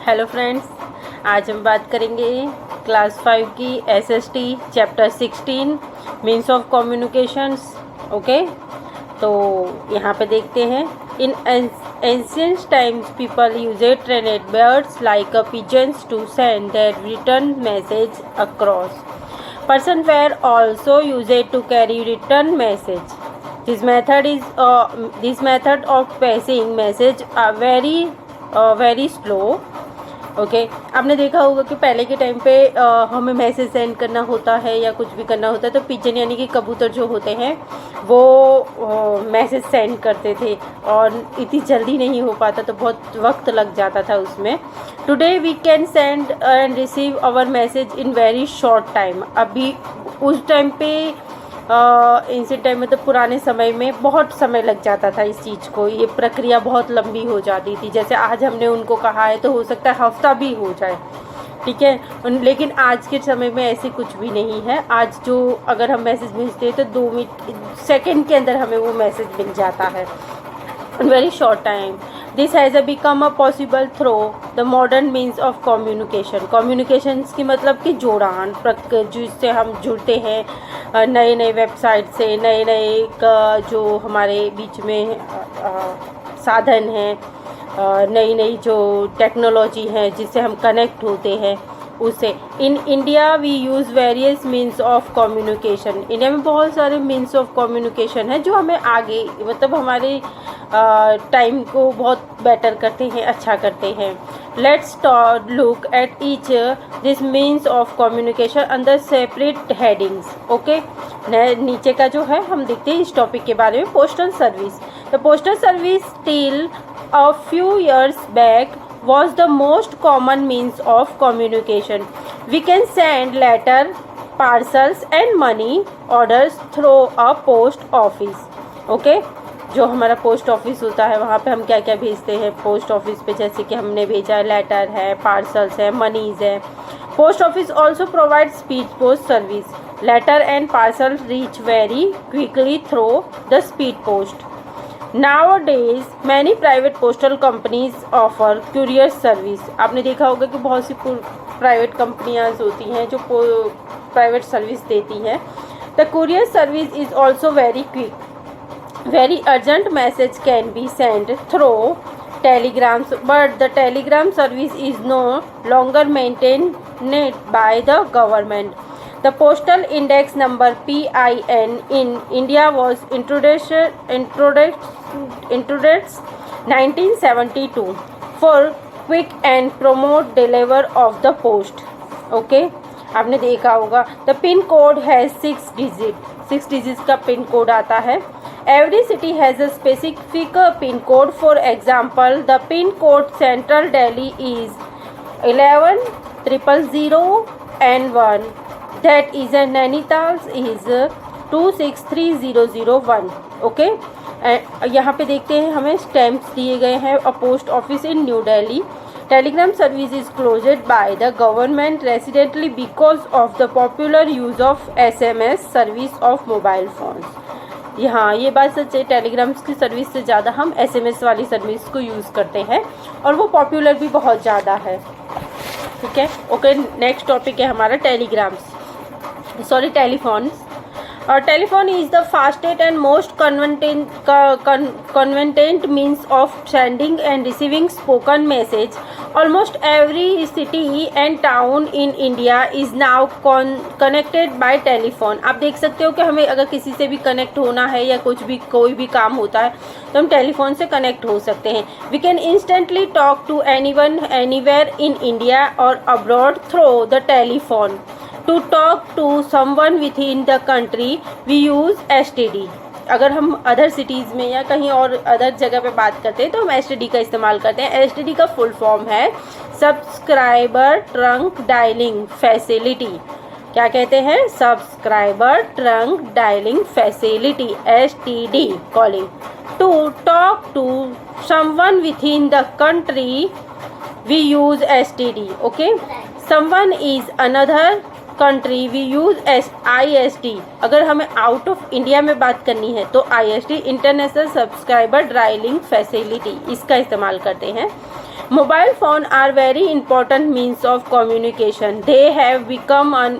Hello friends, आज हम बात करेंगे क्लास 5 की SST chapter 16 means of communications. Okay, तो यहाँ पे देखते हैं। In ancient times people used trained birds like pigeons to send their return message across. Person were also used to carry return message. This method of passing message are very slow. Okay आपने देखा होगा कि पहले के time पे हमें message send करना होता है या कुछ भी करना होता है तो पिजन यानी कि कबूतर जो होते हैं वो मैसेज सेंड करते थे और इतनी जल्दी नहीं हो पाता, तो बहुत वक्त लग जाता था उसमें। Today we can send and receive our message in very short time. अभी उस टाइम पे एंशिएंट टाइम में तो पुराने समय में बहुत समय लग जाता था इस चीज़ को, ये प्रक्रिया बहुत लंबी हो जाती थी। जैसे आज हमने उनको कहा है तो हो सकता है हफ्ता भी हो जाए, ठीक है। लेकिन आज के समय में ऐसे कुछ भी नहीं है। आज जो अगर हम मैसेज भेजते हैं तो 2 सेकेंड के अंदर हमें वो मैसेज मिल जाता है in very short time. This has become a possible through the modern means of communication. Communications की मतलब कि जोड़ान, जिससे हम जुड़ते हैं नए नए वेबसाइट से, नए नए जो हमारे बीच में साधन हैं, नई नई जो टेक्नोलॉजी है जिससे हम कनेक्ट होते हैं उससे। In India we use various means of communication. India में बहुत सारे मीन्स ऑफ कम्युनिकेशन है जो हमें आगे मतलब हमारे टाइम को बहुत बेटर करते हैं, अच्छा करते हैं। Let's look at each this means of communication under separate headings. Okay, नीचे का जो है हम देखते हैं इस टॉपिक के बारे में। Postal service. The postal service till a few years back was the most common means of communication. We can send letter, parcels and money orders through a post office. Okay? जो हमारा post office होता है वहाँ पे हम क्या क्या भेजते हैं पोस्ट ऑफिस पे, जैसे कि हमने भेजा है लेटर है, पार्सल्स है, मनीज है। Post office also provide speed post service. Letter and parcel reach very quickly through the speed post. Nowadays, many private postal companies offer courier service. आपने देखा होगा कि बहुत सी प्राइवेट कंपनियां होती हैं जो प्राइवेट सर्विस देती हैं। The courier service is also very quick. Very urgent message can be sent through telegrams, but the telegram service is no longer maintained by the government. The postal index number PIN in India was introduced 1972 for quick and prompt delivery of the post. Okay, आपने देखा होगा। The pin code has 6 digits का pin code आता है। Every city has a specific pin code. For example, the pin code Central Delhi is 11,000 that is Nainital is 263001. Okay, यहाँ पे देखते हैं हमें स्टैम्प्स दिए गए हैं। A post office in new Delhi. Telegram service is closed by the government recently because of the popular use of SMS service of mobile phones. यहाँ ये बात सच है, टेलीग्राम्स की सर्विस से ज़्यादा हम SMS वाली सर्विस को यूज़ करते हैं और वो पॉपुलर भी बहुत ज़्यादा है, ठीक है। ओके, नेक्स्ट टॉपिक है हमारा telegrams, sorry telephones. Telephone is the fastest and most convenient means of sending and receiving spoken message. Almost every city and town in India is now connected by telephone. आप देख सकते हो कि हमें अगर किसी से भी कनेक्ट होना है या कोई भी काम होता है तो हम टेलीफोन से कनेक्ट हो सकते हैं। We can instantly talk to anyone anywhere in India or abroad through the telephone. To talk to someone within the country, we use STD. अगर हम अदर सिटीज़ में या कहीं और अदर जगह पे बात करते हैं तो हम STD का इस्तेमाल करते हैं। STD का फुल फॉर्म है सब्सक्राइबर ट्रंक डायलिंग फैसिलिटी। क्या कहते हैं? Subscriber trunk dialling facility, STD calling. To talk to someone within the country, we use STD. Okay, someone is another country we use ISD। अगर हमें out of India में बात करनी है तो ISD international subscriber dialling facility, इसका इस्तेमाल करते हैं। Mobile phone are very important means of communication. They have become an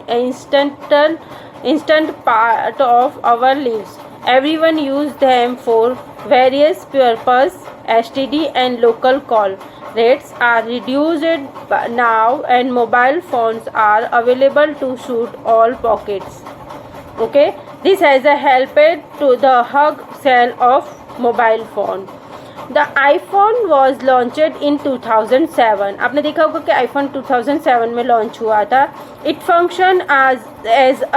instant part of our lives. Everyone use them for various purposes. STD and local call rates are reduced now and mobile phones are available to suit all pockets. Okay, this has helped to the hug sale of mobile phone. The iPhone was launched in 2007। आपने देखा होगा कि iPhone 2007 में launch हुआ था। It function as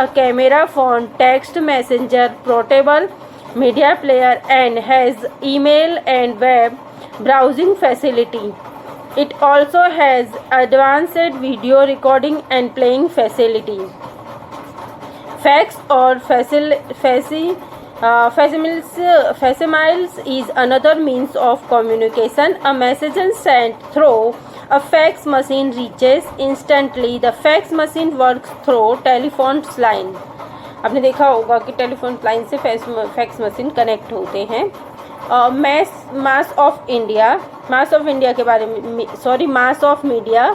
a camera phone, text messenger, portable media player and has email and web browsing facility. It also has advanced video recording and playing facility. Fax or facsimiles is another means of communication. A message sent through a fax machine reaches instantly. The fax machine works through telephone line। आपने देखा होगा कि telephone line से fax machine connect होते हैं। Mass of India के बारे में mass of media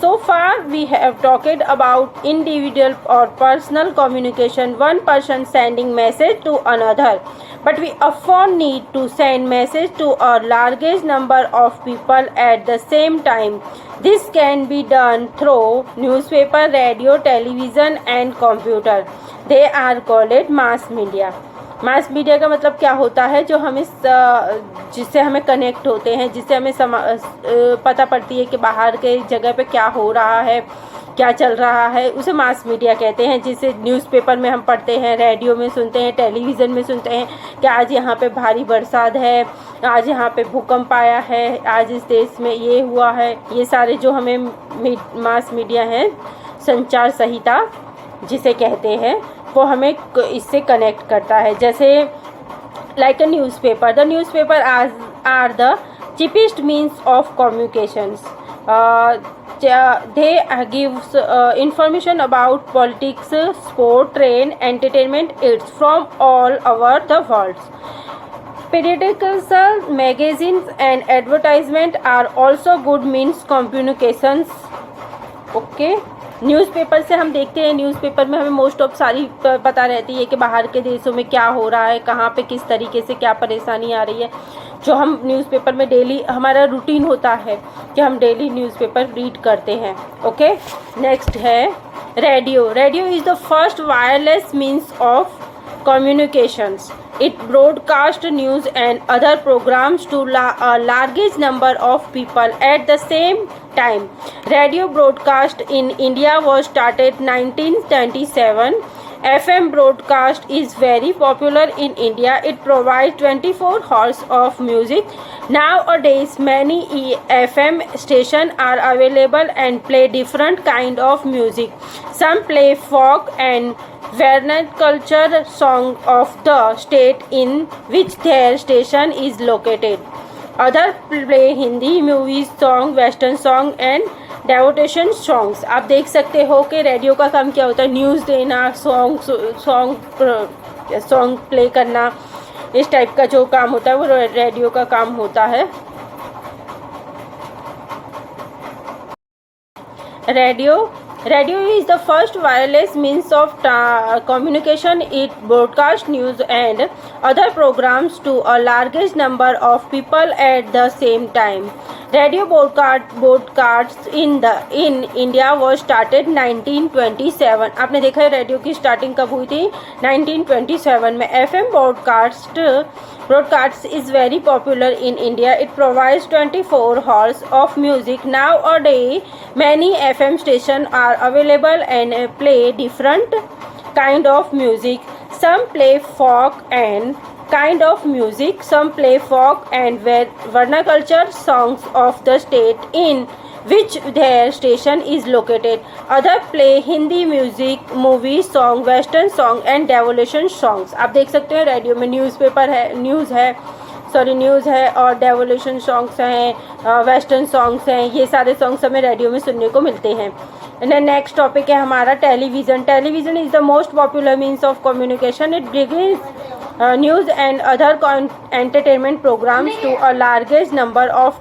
so far we have talked about individual or personal communication, one person sending message to another, but we often need to send message to a largest number of people at the same time. This can be done through newspaper, radio, television and computer. They are called mass media. Mass media का मतलब क्या होता है? जो हमें जिससे हमें connect होते हैं, जिससे हमें पता पड़ती है कि बाहर के जगह पे क्या हो रहा है, क्या चल रहा है, उसे मास मीडिया कहते हैं। जिसे न्यूज़पेपर में हम पढ़ते हैं, रेडियो में सुनते हैं, टेलीविज़न में सुनते हैं कि आज यहाँ पे भारी बरसात है, आज यहाँ पे भूकंप आया है, आज इस देश में ये हुआ है। ये सारे जो हमें मास मीडिया हैं, संचार संहिता जिसे कहते हैं, वो हमें इससे कनेक्ट करता है। जैसे like a newspaper, the newspaper are the cheapest means of communications. They gives information about politics, sport, trend, entertainment. It's from all over the world. Periodicals, magazines and advertisement are also good means communications. Okay. Newspaper से हम देखते हैं, newspaper में हमें most of सारी पता रहती है कि बाहर के देशों में क्या हो रहा है, कहाँ पे किस तरीके से क्या परेशानी आ रही है, जो हम न्यूज़पेपर में डेली हमारा रूटीन होता है कि हम डेली न्यूज़पेपर रीड करते हैं। ओके, नेक्स्ट है radio. Radio is the first wireless means of communications. It broadcasts news and other programs to a largest number of people at the same time. Radio broadcast in India was started 1927. FM broadcast is very popular in India. It provides 24 hours of music. Nowadays, many FM stations are available and play different kind of music. Some play folk and vernacular song of the state in which their station is located. Other play Hindi movies, song, western song and devotion songs. आप देख सकते हो कि radio का काम क्या होता है, न्यूज़ देना, सॉन्ग प्ले करना, इस टाइप का जो काम होता है वो रेडियो का काम होता है। Radio is the first wireless means of communication. It broadcasts news and other programs to a largest number of people at the same time. Radio broadcasts in India was started 1927. आपने देखा है radio की starting कब हुई थी? 1927 में। FM broadcasts is very popular in India. It provides 24 hours of music. Nowadays, many FM stations are available and play different kind of music. Some play folk and kind of music. Some play folk and vernacular songs of the state in which their station is located. Other play Hindi music, movie song, western song and devotion songs. आप देख सकते हैं radio में newspaper है, news है और devolution songs हैं, western songs हैं। ये सारे सॉन्ग्स हमें रेडियो में सुनने को मिलते हैं। नेक्स्ट टॉपिक है हमारा television. Television is the most popular means of communication. It brings news and other entertainment programmes to a largest number of